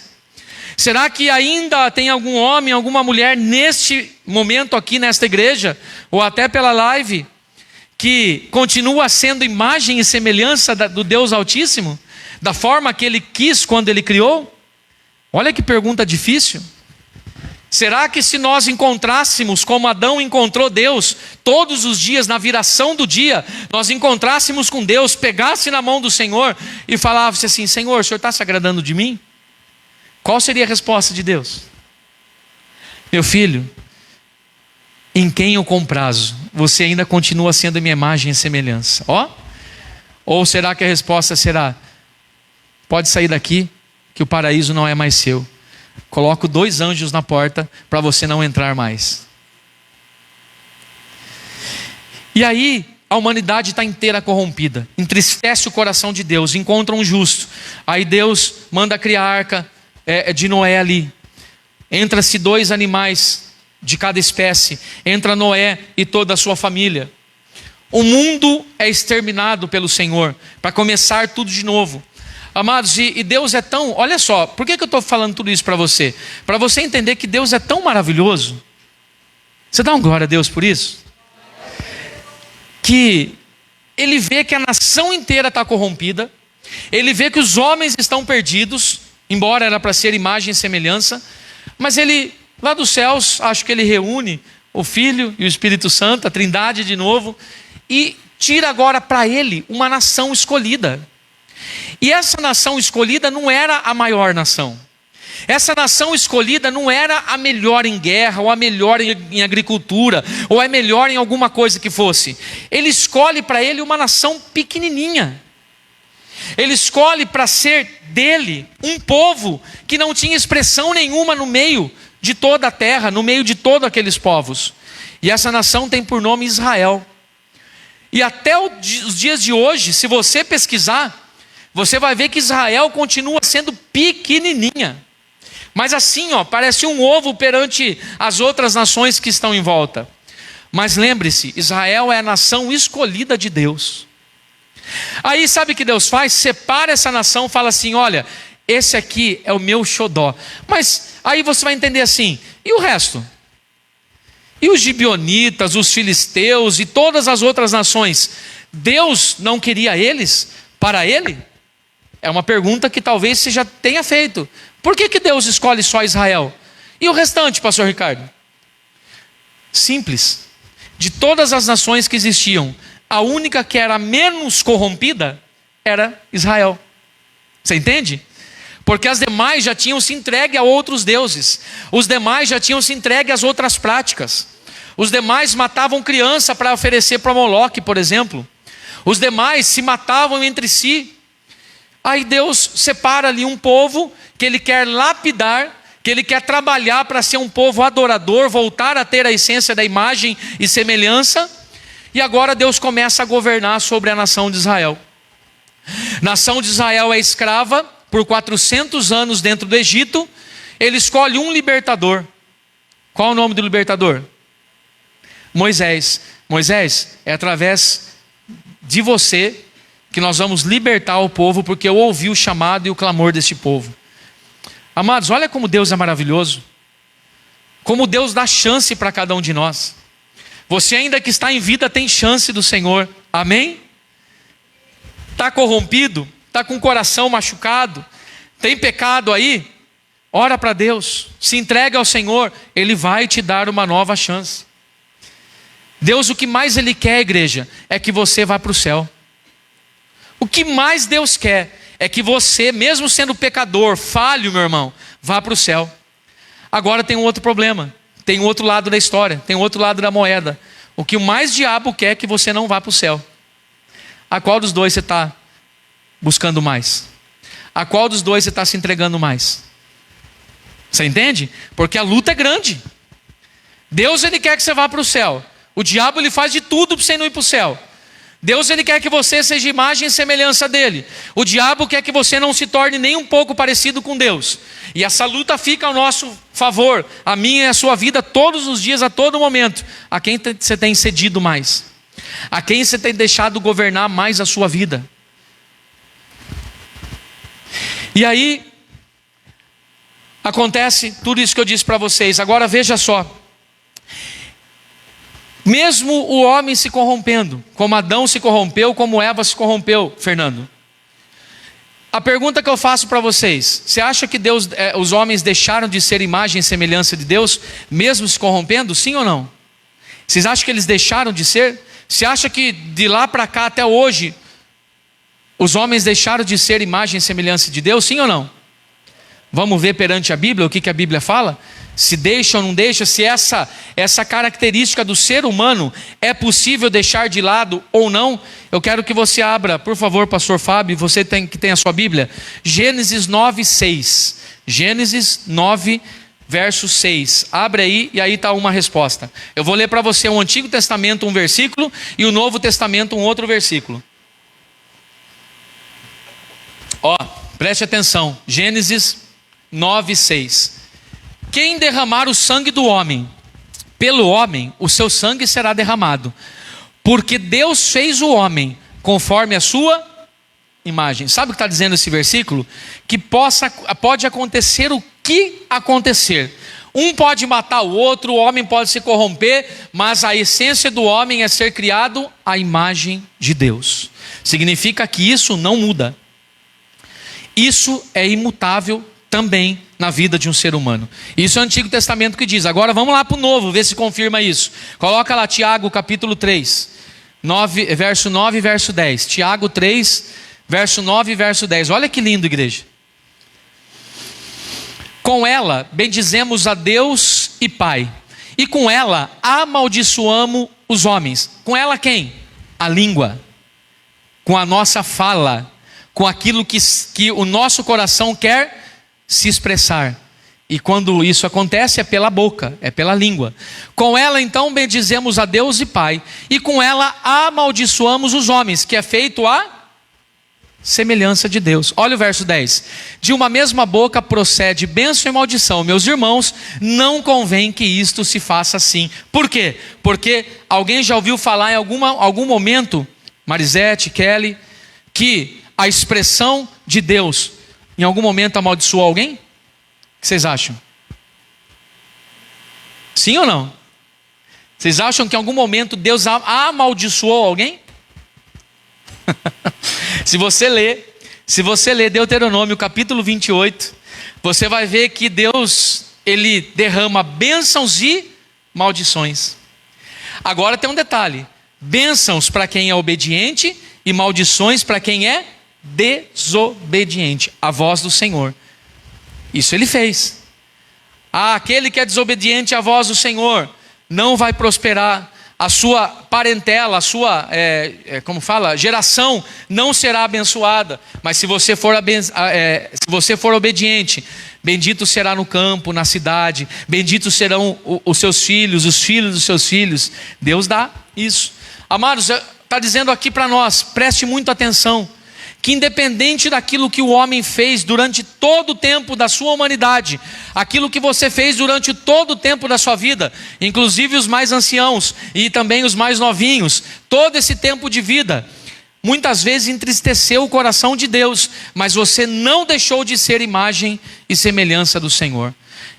Será que ainda tem algum homem, alguma mulher neste momento aqui nesta igreja, ou até pela live, que continua sendo imagem e semelhança do Deus Altíssimo, da forma que Ele quis quando Ele criou? Olha que pergunta difícil. Será que se nós encontrássemos como Adão encontrou Deus, todos os dias, na viração do dia, nós encontrássemos com Deus, pegasse na mão do Senhor e falasse assim, Senhor, o Senhor está se agradando de mim? Qual seria a resposta de Deus? Meu filho, em quem eu comprazo, você ainda continua sendo minha imagem e semelhança. Ou será que a resposta será, pode sair daqui, que o paraíso não é mais seu. Coloco 2 anjos na porta para você não entrar mais. E aí a humanidade está inteira corrompida, entristece o coração de Deus, encontra um justo. Aí Deus manda criar a arca de Noé ali. Entra-se 2 animais de cada espécie. Entra Noé e toda a sua família. O mundo é exterminado pelo Senhor, para começar tudo de novo. Amados, e Deus é tão... Olha só, por que eu estou falando tudo isso para você? Para você entender que Deus é tão maravilhoso. Você dá uma glória a Deus por isso? Que Ele vê que a nação inteira está corrompida. Ele vê que os homens estão perdidos, embora era para ser imagem e semelhança. Mas Ele, lá dos céus, acho que Ele reúne o Filho e o Espírito Santo, a Trindade de novo, e tira agora para Ele uma nação escolhida. E essa nação escolhida não era a maior nação. Essa nação escolhida não era a melhor em guerra, ou a melhor em agricultura, ou a melhor em alguma coisa que fosse. Ele escolhe para ele uma nação pequenininha. Ele escolhe para ser dele um povo que não tinha expressão nenhuma no meio de toda a terra, no meio de todos aqueles povos. E essa nação tem por nome Israel. E até os dias de hoje, se você pesquisar, você vai ver que Israel continua sendo pequenininha. Mas assim, parece um ovo perante as outras nações que estão em volta. Mas lembre-se, Israel é a nação escolhida de Deus. Aí sabe o que Deus faz? Separa essa nação, fala assim, olha, esse aqui é o meu xodó. Mas aí você vai entender assim, e o resto? E os gibeonitas, os filisteus e todas as outras nações? Deus não queria eles para ele? É uma pergunta que talvez você já tenha feito. Por que Deus escolhe só Israel? E o restante, pastor Ricardo? Simples. De todas as nações que existiam, a única que era menos corrompida era Israel. Você entende? Porque as demais já tinham se entregue a outros deuses. Os demais já tinham se entregue às outras práticas. Os demais matavam criança para oferecer para Moloque, por exemplo. Os demais se matavam entre si. Aí Deus separa ali um povo que Ele quer lapidar, que Ele quer trabalhar para ser um povo adorador, voltar a ter a essência da imagem e semelhança. E agora Deus começa a governar sobre a nação de Israel. Nação de Israel é escrava por 400 anos dentro do Egito. Ele escolhe um libertador. Qual o nome do libertador? Moisés. Moisés, é através de você que nós vamos libertar o povo, porque eu ouvi o chamado e o clamor deste povo. Amados, olha como Deus é maravilhoso. Como Deus dá chance para cada um de nós. Você ainda que está em vida tem chance do Senhor. Amém? Está corrompido? Está com o coração machucado? Tem pecado aí? Ora para Deus. Se entrega ao Senhor. Ele vai te dar uma nova chance. Deus, o que mais Ele quer, igreja, é que você vá para o céu. O que mais Deus quer é que você, mesmo sendo pecador, falho, meu irmão, vá para o céu. Agora tem um outro problema. Tem um outro lado da história. Tem um outro lado da moeda. O que mais diabo quer é que você não vá para o céu. A qual dos dois você está buscando mais? A qual dos dois você está se entregando mais? Você entende? Porque a luta é grande. Deus, Ele quer que você vá para o céu. O diabo, ele faz de tudo para você não ir para o céu. Deus, Ele quer que você seja imagem e semelhança dEle. O diabo quer que você não se torne nem um pouco parecido com Deus. E essa luta fica ao nosso favor, a minha e a sua vida, todos os dias, a todo momento. A quem você tem cedido mais? A quem você tem deixado governar mais a sua vida? E aí, acontece tudo isso que eu disse para vocês. Agora veja só. Mesmo o homem se corrompendo, como Adão se corrompeu, como Eva se corrompeu, Fernando. A pergunta que eu faço para vocês: você acha que os homens deixaram de ser imagem e semelhança de Deus, mesmo se corrompendo? Sim ou não? Vocês acham que eles deixaram de ser? Você acha que de lá para cá até hoje, os homens deixaram de ser imagem e semelhança de Deus? Sim ou não? Vamos ver perante a Bíblia o que a Bíblia fala? Se deixa ou não deixa, se essa característica do ser humano é possível deixar de lado ou não. Eu quero que você abra, por favor, pastor Fábio, você que tem a sua Bíblia, Gênesis 9:6. Gênesis 9, verso 6. Abre aí e aí está uma resposta. Eu vou ler para você o Antigo Testamento um versículo e o Novo Testamento um outro versículo. Preste atenção, Gênesis 9:6. Quem derramar o sangue do homem, pelo homem o seu sangue será derramado, porque Deus fez o homem conforme a sua imagem. Sabe o que está dizendo esse versículo? Que pode acontecer o que acontecer. Um pode matar o outro, o homem pode se corromper, mas a essência do homem é ser criado à imagem de Deus. Significa que isso não muda. Isso é imutável também na vida de um ser humano. Isso é o Antigo Testamento que diz. Agora vamos lá para o Novo, ver se confirma isso. Coloca lá Tiago capítulo 3, verso 9 e verso 10. Tiago 3, verso 9 e verso 10. Olha que lindo, igreja. Com ela bendizemos a Deus e Pai, e com ela amaldiçoamos os homens. Com ela quem? A língua. Com a nossa fala, com aquilo que o nosso coração quer se expressar. E quando isso acontece é pela boca, é pela língua. Com ela então bendizemos a Deus e Pai, e com ela amaldiçoamos os homens, que é feito a semelhança de Deus. Olha o verso 10. De uma mesma boca procede bênção e maldição. Meus irmãos, não convém que isto se faça assim. Por quê? Porque alguém já ouviu falar em algum momento, Marisete, Kelly, que a expressão de Deus em algum momento amaldiçoou alguém? O que vocês acham? Sim ou não? Vocês acham que em algum momento Deus amaldiçoou alguém? Se você ler Deuteronômio capítulo 28, você vai ver que Deus, ele derrama bênçãos e maldições. Agora tem um detalhe: bênçãos para quem é obediente e maldições para quem é desobediente. A voz do Senhor. Isso ele fez. Aquele que é desobediente à voz do Senhor não vai prosperar. A sua parentela, a sua, geração não será abençoada. Mas se você for obediente, bendito será no campo, na cidade. Benditos serão os seus filhos, os filhos dos seus filhos. Deus dá isso. Amados, está dizendo aqui para nós, preste muita atenção, que independente daquilo que o homem fez durante todo o tempo da sua humanidade, aquilo que você fez durante todo o tempo da sua vida, inclusive os mais anciãos e também os mais novinhos, todo esse tempo de vida, muitas vezes entristeceu o coração de Deus, mas você não deixou de ser imagem e semelhança do Senhor.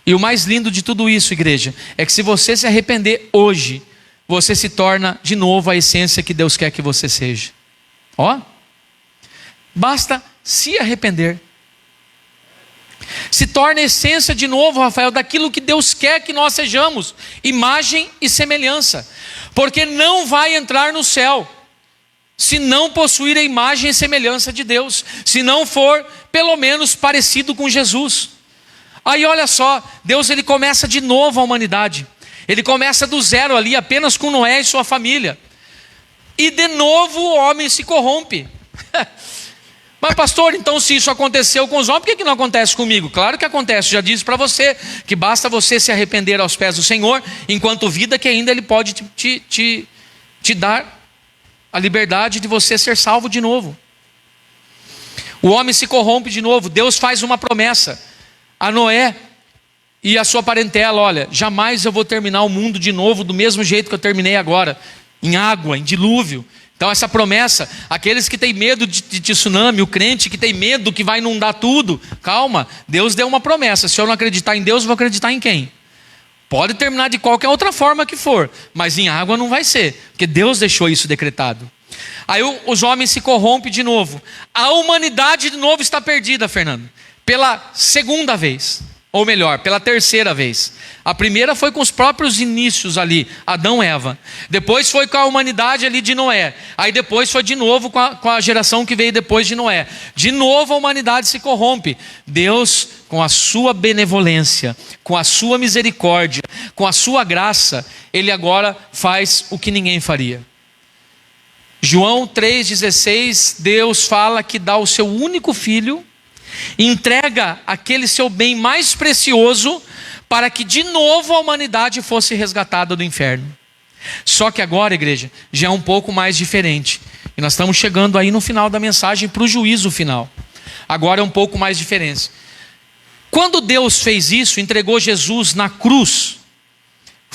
E o mais lindo de tudo isso, igreja, é que se você se arrepender hoje, você se torna de novo a essência que Deus quer que você seja. Basta se arrepender. Se torna a essência de novo, Rafael, daquilo que Deus quer que nós sejamos, imagem e semelhança. Porque não vai entrar no céu se não possuir a imagem e semelhança de Deus, se não for pelo menos parecido com Jesus. Aí olha só, Deus ele começa de novo a humanidade. Ele começa do zero ali, apenas com Noé e sua família. E de novo o homem se corrompe. Mas pastor, então se isso aconteceu com os homens, por que não acontece comigo? Claro que acontece, já disse para você, que basta você se arrepender aos pés do Senhor, enquanto vida, que ainda Ele pode te dar a liberdade de você ser salvo de novo. O homem se corrompe de novo. Deus faz uma promessa a Noé e a sua parentela: olha, jamais eu vou terminar o mundo de novo do mesmo jeito que eu terminei agora, em água, em dilúvio. Então essa promessa, aqueles que têm medo de tsunami, o crente que tem medo que vai inundar tudo, calma, Deus deu uma promessa. Se eu não acreditar em Deus, eu vou acreditar em quem? Pode terminar de qualquer outra forma que for, mas em água não vai ser, porque Deus deixou isso decretado. Aí os homens se corrompem de novo. A humanidade de novo está perdida, Fernando, pela segunda vez. Ou melhor, pela terceira vez. A primeira foi com os próprios inícios ali, Adão e Eva. Depois foi com a humanidade ali de Noé. Aí depois foi de novo com a geração que veio depois de Noé. De novo a humanidade se corrompe. Deus, com a sua benevolência, com a sua misericórdia, com a sua graça, Ele agora faz o que ninguém faria. João 3,16, Deus fala que dá o seu único filho, entrega aquele seu bem mais precioso para que de novo a humanidade fosse resgatada do inferno. Só que agora, igreja, já é um pouco mais diferente. E nós estamos chegando aí no final da mensagem para o juízo final. Agora é um pouco mais diferente. Quando Deus fez isso, entregou Jesus na cruz,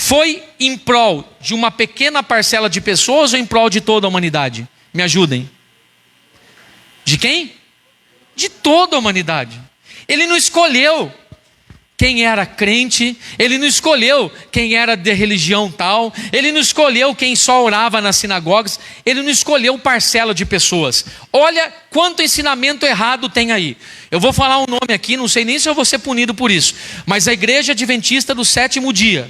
Foi em prol de uma pequena parcela de pessoas ou em prol de toda a humanidade? Me ajudem. De quem? De toda a humanidade. Ele não escolheu quem era crente, ele não escolheu quem era de religião tal, ele não escolheu quem só orava nas sinagogas, ele não escolheu parcela de pessoas. Olha quanto ensinamento errado tem aí. Eu vou falar um nome aqui, não sei nem se eu vou ser punido por isso, mas a Igreja Adventista do Sétimo Dia,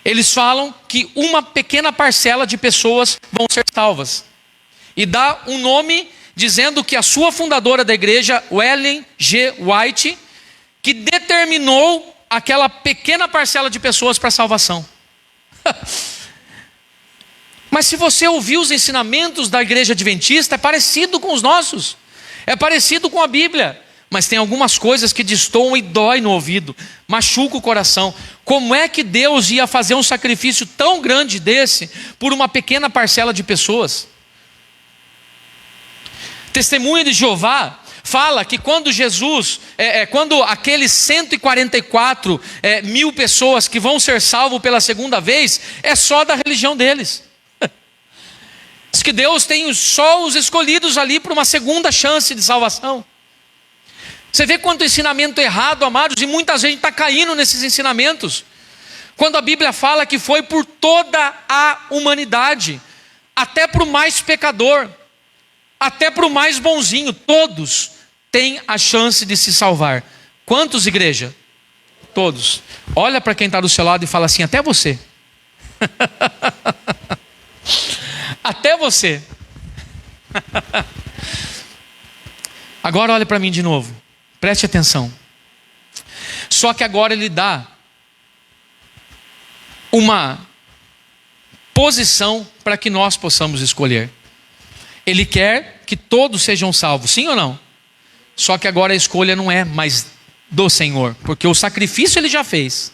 eles falam que uma pequena parcela de pessoas vão ser salvas. E dá um nome dizendo que a sua fundadora da igreja, Ellen G. White, que determinou aquela pequena parcela de pessoas para a salvação. Mas se você ouvir os ensinamentos da igreja adventista, é parecido com os nossos. É parecido com a Bíblia. Mas tem algumas coisas que destoam e dói no ouvido, machuca o coração. Como é que Deus ia fazer um sacrifício tão grande desse por uma pequena parcela de pessoas? Testemunha de Jeová fala que quando Jesus, quando aqueles 144 mil pessoas que vão ser salvos pela segunda vez, é só da religião deles. Diz que Deus tem só os escolhidos ali para uma segunda chance de salvação. Você vê quanto ensinamento errado, amados, e muita gente está caindo nesses ensinamentos. Quando a Bíblia fala que foi por toda a humanidade, até para o mais pecador, até para o mais bonzinho, todos têm a chance de se salvar. Quantos, igreja? Todos. Olha para quem está do seu lado e fala assim: até você. Até você. Agora olha para mim de novo. Preste atenção. Só que agora ele dá uma posição para que nós possamos escolher. Ele quer que todos sejam salvos, sim ou não? Só que agora a escolha não é mais do Senhor, porque o sacrifício ele já fez.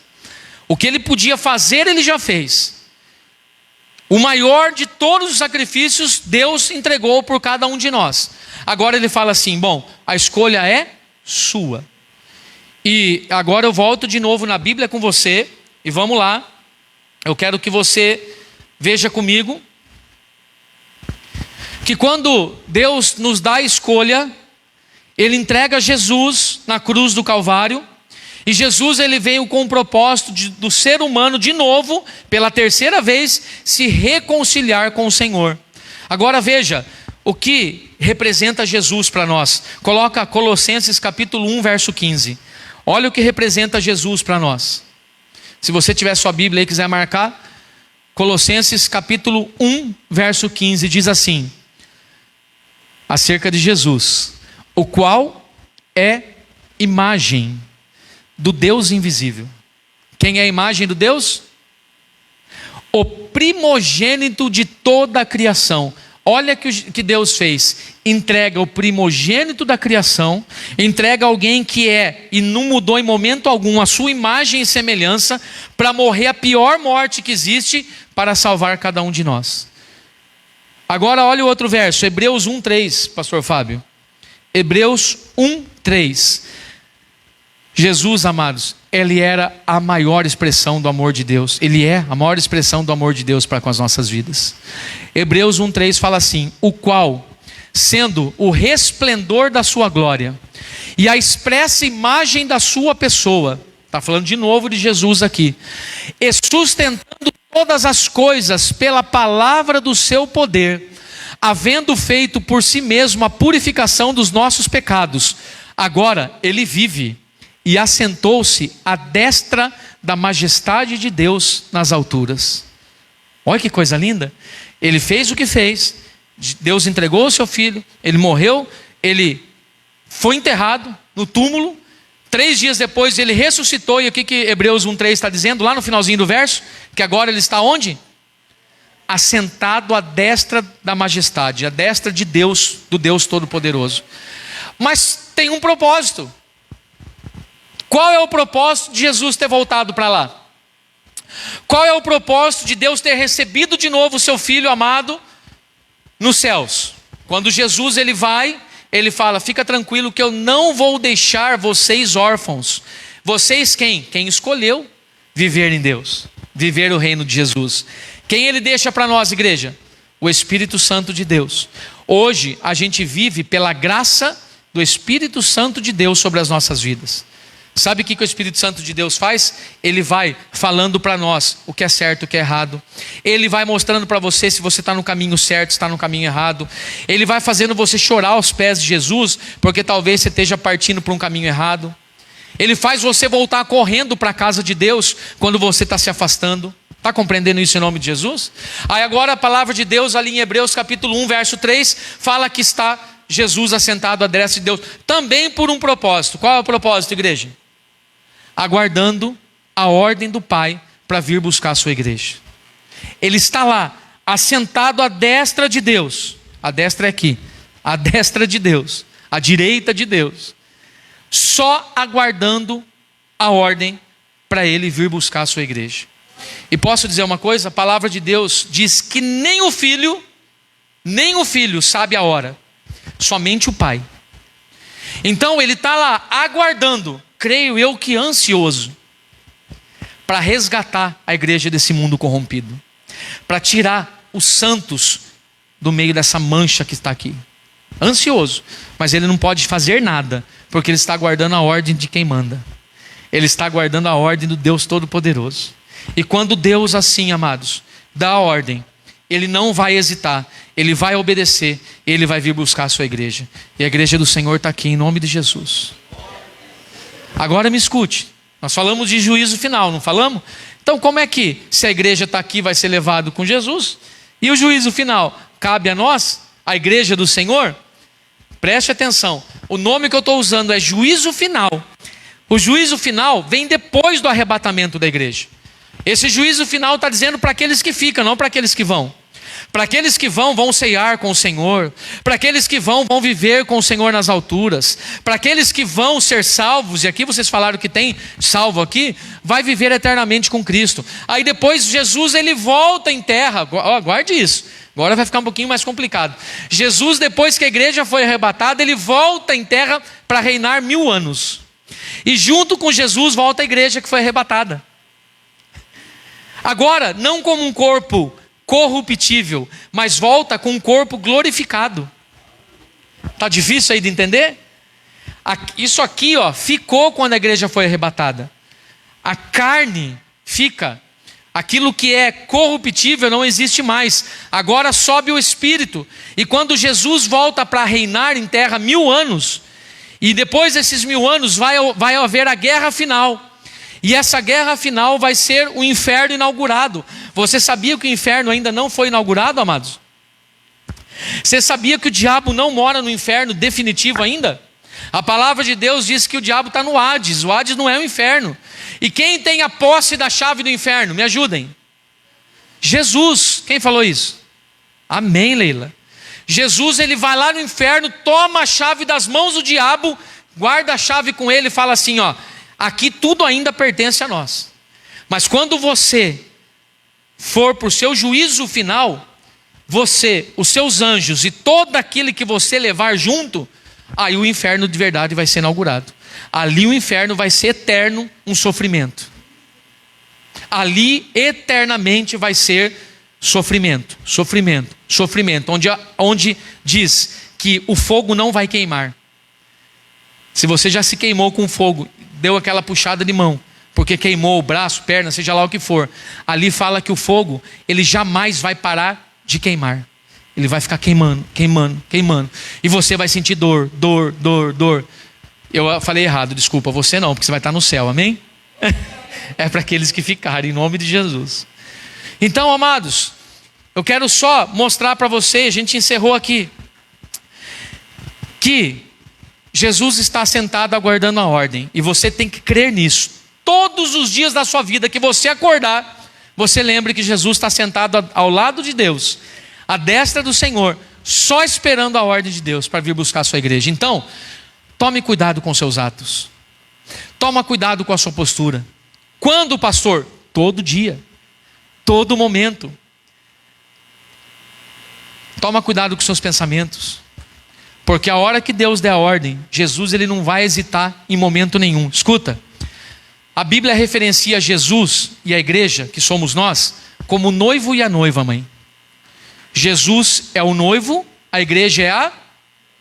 O que ele podia fazer, ele já fez. O maior de todos os sacrifícios, Deus entregou por cada um de nós. Agora ele fala assim: bom, a escolha é sua. E agora eu volto de novo na Bíblia com você, e vamos lá. Eu quero que você veja comigo que quando Deus nos dá a escolha, Ele entrega Jesus na cruz do Calvário, e Jesus ele veio com o propósito do ser humano de novo, pela terceira vez, se reconciliar com o Senhor. Agora veja o que representa Jesus para nós. Coloca Colossenses capítulo 1, verso 15. Olha o que representa Jesus para nós. Se você tiver sua Bíblia aí e quiser marcar, Colossenses capítulo 1, verso 15, diz assim, acerca de Jesus, o qual é imagem do Deus invisível. Quem é a imagem do Deus? O primogênito de toda a criação. Olha que Deus fez, entrega o primogênito da criação, entrega alguém que é, e não mudou em momento algum, a sua imagem e semelhança, para morrer a pior morte que existe, para salvar cada um de nós. Agora olha o outro verso, Hebreus 1:3, pastor Fábio. Hebreus 1:3. Jesus, amados, ele era a maior expressão do amor de Deus. Ele é a maior expressão do amor de Deus para com as nossas vidas. Hebreus 1:3 fala assim, o qual, sendo o resplendor da sua glória e a expressa imagem da sua pessoa, está falando de novo de Jesus aqui, e sustentando todas as coisas pela palavra do seu poder, havendo feito por si mesmo a purificação dos nossos pecados, agora ele vive e assentou-se à destra da majestade de Deus nas alturas. Olha que coisa linda. Ele fez o que fez. Deus entregou o seu filho. Ele morreu. Ele foi enterrado no túmulo. 3 dias depois ele ressuscitou. E o que Hebreus 1:3 está dizendo? Lá no finalzinho do verso. Que agora ele está onde? Assentado à destra da majestade. À destra de Deus, do Deus Todo-Poderoso. Mas tem um propósito. Qual é o propósito de Jesus ter voltado para lá? Qual é o propósito de Deus ter recebido de novo o seu Filho amado nos céus? Quando Jesus ele vai, ele fala, fica tranquilo que eu não vou deixar vocês órfãos. Vocês quem? Quem escolheu. viver em Deus, viver o reino de Jesus. Quem Ele deixa para nós, igreja? O Espírito Santo de Deus. Hoje a gente vive pela graça do Espírito Santo de Deus sobre as nossas vidas. Sabe o que o Espírito Santo de Deus faz? Ele vai falando para nós o que é certo, o que é errado. Ele vai mostrando para você se você está no caminho certo, se está no caminho errado. Ele vai fazendo você chorar aos pés de Jesus, porque talvez você esteja partindo para um caminho errado. Ele faz você voltar correndo para a casa de Deus quando você está se afastando. Está compreendendo isso em nome de Jesus? Aí agora a palavra de Deus ali em Hebreus capítulo 1, verso 3, fala que está Jesus assentado à destra de Deus, também por um propósito. Qual é o propósito, igreja? Aguardando a ordem do Pai para vir buscar a sua igreja. Ele está lá, assentado à destra de Deus. A destra é aqui, a destra de Deus, a direita de Deus, só aguardando a ordem para Ele vir buscar a sua igreja. E posso dizer uma coisa? A palavra de Deus diz que nem o filho sabe a hora, somente o Pai. Então Ele está lá aguardando, creio eu que ansioso, para resgatar a igreja desse mundo corrompido, para tirar os santos do meio dessa mancha que está aqui. Ansioso, mas Ele não pode fazer nada, porque Ele está aguardando a ordem de quem manda. Ele está aguardando a ordem do Deus Todo-Poderoso. E quando Deus assim, amados, dá a ordem, Ele não vai hesitar, Ele vai obedecer, Ele vai vir buscar a sua igreja. E a igreja do Senhor está aqui em nome de Jesus. Agora me escute, nós falamos de juízo final, não falamos? Então como é que, se a igreja está aqui, vai ser levado com Jesus? E o juízo final, cabe a nós, a igreja do Senhor? Preste atenção, o nome que eu estou usando é juízo final. O juízo final vem depois do arrebatamento da igreja. Esse juízo final está dizendo para aqueles que ficam, não para aqueles que vão. Para aqueles que vão ceiar com o Senhor. Para aqueles que vão viver com o Senhor nas alturas. Para aqueles que vão ser salvos, e aqui vocês falaram que tem salvo aqui, vai viver eternamente com Cristo. Aí depois Jesus ele volta em terra, guarde isso, agora vai ficar um pouquinho mais complicado. Jesus, depois que a igreja foi arrebatada, ele volta em terra para reinar 1000 anos. E junto com Jesus volta a igreja que foi arrebatada. Agora, não como um corpo corruptível, mas volta com um corpo glorificado. Está difícil aí de entender? Isso aqui ficou quando a igreja foi arrebatada. A carne fica. Aquilo que é corruptível não existe mais. Agora sobe o Espírito. E quando Jesus volta para reinar em terra 1000 anos, e depois desses 1000 anos vai haver a guerra final. E essa guerra final vai ser o inferno inaugurado. Você sabia que o inferno ainda não foi inaugurado, amados? Você sabia que o diabo não mora no inferno definitivo ainda? A palavra de Deus diz que o diabo está no Hades. O Hades não é o inferno. E quem tem a posse da chave do inferno? Me ajudem. Jesus. Quem falou isso? Amém, Leila. Jesus, ele vai lá no inferno, toma a chave das mãos do diabo, guarda a chave com ele e fala assim, aqui tudo ainda pertence a nós. Mas quando você for para o seu juízo final, você, os seus anjos e todo aquele que você levar junto, aí o inferno de verdade vai ser inaugurado. Ali o inferno vai ser eterno, um sofrimento. Ali eternamente vai ser sofrimento, sofrimento, sofrimento. Onde diz que o fogo não vai queimar. Se você já se queimou com fogo, deu aquela puxada de mão, porque queimou o braço, perna, seja lá o que for, ali fala que o fogo, ele jamais vai parar de queimar. Ele vai ficar queimando, queimando, queimando. E você vai sentir dor, dor, dor, dor. Eu falei errado, desculpa, você não, porque você vai estar no céu, amém? É para aqueles que ficarem, em nome de Jesus. Então, amados, eu quero só mostrar para você, a gente encerrou aqui, que Jesus está sentado aguardando a ordem, e você tem que crer nisso. Todos os dias da sua vida que você acordar, você lembre que Jesus está sentado ao lado de Deus, à destra do Senhor, só esperando a ordem de Deus para vir buscar a sua igreja. Então, tome cuidado com seus atos. Toma cuidado com a sua postura. Quando, pastor? Todo dia. Todo momento. Toma cuidado com seus pensamentos. Porque a hora que Deus der a ordem, Jesus ele não vai hesitar em momento nenhum. Escuta. A Bíblia referencia Jesus e a igreja, que somos nós, como o noivo e a noiva, mãe. Jesus é o noivo, a igreja é a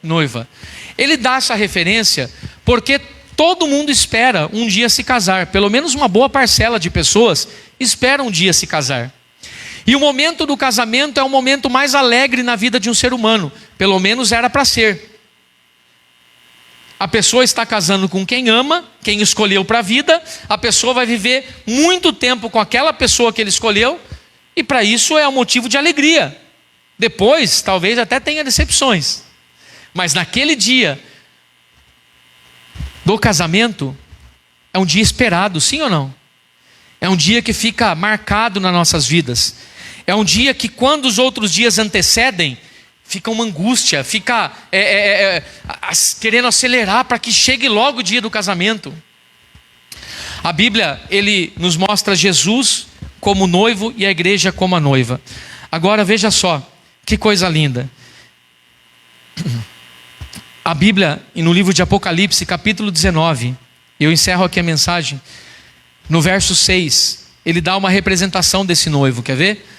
noiva. Ele dá essa referência porque todo mundo espera um dia se casar. Pelo menos uma boa parcela de pessoas espera um dia se casar. E o momento do casamento é o momento mais alegre na vida de um ser humano. Pelo menos era para ser. A pessoa está casando com quem ama, quem escolheu para a vida. A pessoa vai viver muito tempo com aquela pessoa que ele escolheu. E para isso é um motivo de alegria. Depois, talvez até tenha decepções. Mas naquele dia do casamento, é um dia esperado, sim ou não? É um dia que fica marcado nas nossas vidas. É um dia que quando os outros dias antecedem, fica uma angústia, fica querendo acelerar para que chegue logo o dia do casamento. A Bíblia, ele nos mostra Jesus como noivo e a igreja como a noiva. Agora veja só, que coisa linda. A Bíblia, no livro de Apocalipse, capítulo 19, eu encerro aqui a mensagem, no verso 6, ele dá uma representação desse noivo, quer ver?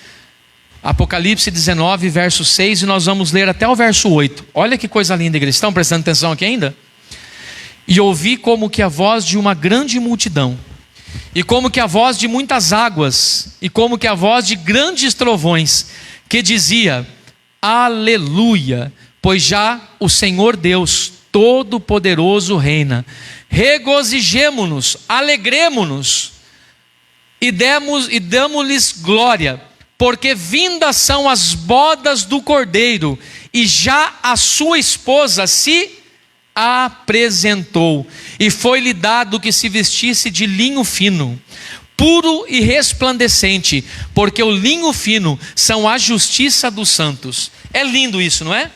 Apocalipse 19, verso 6, e nós vamos ler até o verso 8. Olha que coisa linda, igreja. Estão prestando atenção aqui ainda? E ouvi como que a voz de uma grande multidão, e como que a voz de muitas águas, e como que a voz de grandes trovões, que dizia: Aleluia, pois já o Senhor Deus Todo-Poderoso reina. Regozijemo-nos, alegremo-nos, e damos-lhes glória, porque vindas são as bodas do Cordeiro, e já a sua esposa se apresentou, e foi-lhe dado que se vestisse de linho fino, puro e resplandecente, porque o linho fino são a justiça dos santos. É lindo isso, não é?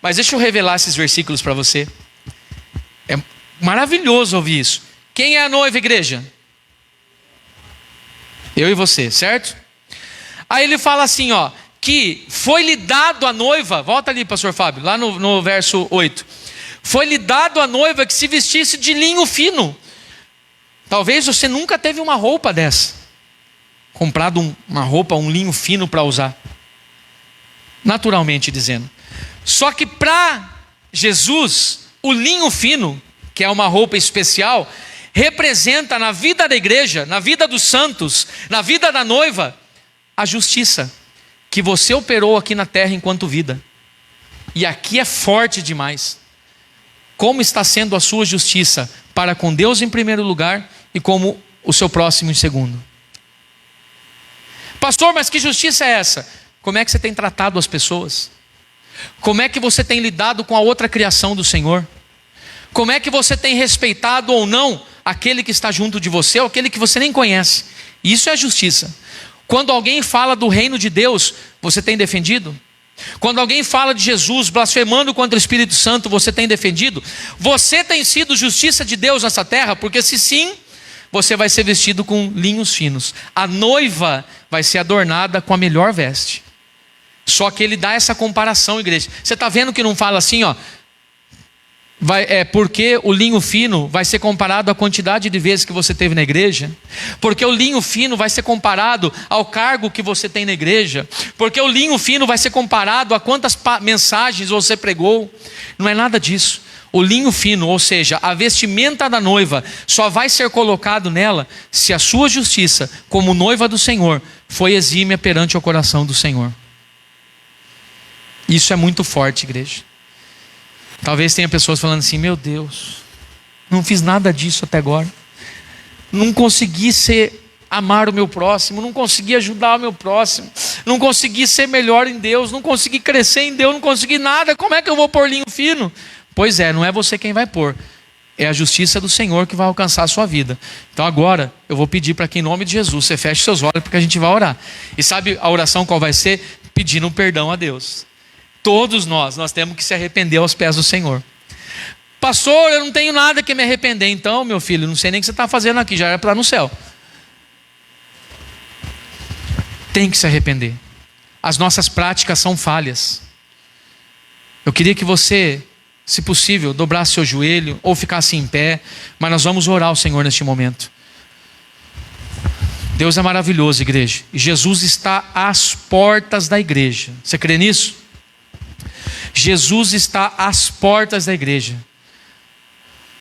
Mas deixa eu revelar esses versículos para você. É maravilhoso ouvir isso. Quem é a noiva, igreja? Eu e você, certo? Aí ele fala assim, ó, que foi-lhe dado a noiva, volta ali, pastor Fábio, lá no verso 8. Foi-lhe dado a noiva que se vestisse de linho fino. Talvez você nunca teve uma roupa dessa. Comprado uma roupa, um linho fino para usar. Naturalmente dizendo. Só que para Jesus, o linho fino, que é uma roupa especial, representa na vida da igreja, na vida dos santos, na vida da noiva, a justiça que você operou aqui na terra enquanto vida. E aqui é forte demais. Como está sendo a sua justiça para com Deus em primeiro lugar e como o seu próximo em segundo. Pastor, mas que justiça é essa? Como é que você tem tratado as pessoas? Como é que você tem lidado com a outra criação do Senhor? Como é que você tem respeitado ou não aquele que está junto de você ou aquele que você nem conhece? Isso é justiça. Quando alguém fala do reino de Deus, você tem defendido? Quando alguém fala de Jesus blasfemando contra o Espírito Santo, você tem defendido? Você tem sido justiça de Deus nessa terra? Porque se sim, você vai ser vestido com linhos finos. A noiva vai ser adornada com a melhor veste. Só que ele dá essa comparação, igreja. Você está vendo que não fala assim, ó, porque o linho fino vai ser comparado à quantidade de vezes que você teve na igreja, porque o linho fino vai ser comparado ao cargo que você tem na igreja, porque o linho fino vai ser comparado a quantas mensagens você pregou. Não é nada disso. O linho fino, ou seja, a vestimenta da noiva, só vai ser colocado nela se a sua justiça, como noiva do Senhor, foi exímia perante o coração do Senhor. Isso é muito forte, igreja. Talvez tenha pessoas falando assim: meu Deus, não fiz nada disso até agora, não consegui amar o meu próximo, não consegui ajudar o meu próximo, não consegui ser melhor em Deus, não consegui crescer em Deus, não consegui nada, como é que eu vou pôr linho fino? Pois é, não é você quem vai pôr, é a justiça do Senhor que vai alcançar a sua vida. Então agora eu vou pedir para que em nome de Jesus você feche seus olhos, porque a gente vai orar. E sabe a oração qual vai ser? Pedindo perdão a Deus. Todos nós temos que se arrepender aos pés do Senhor. Pastor, eu não tenho nada que me arrepender. Então, meu filho, não sei nem o que você está fazendo aqui, já era para ir no céu. Tem que se arrepender. As nossas práticas são falhas. Eu queria que você, se possível, dobrasse seu joelho ou ficasse em pé, mas nós vamos orar ao Senhor neste momento. Deus é maravilhoso, igreja. E Jesus está às portas da igreja. Você crê nisso? Jesus está às portas da igreja.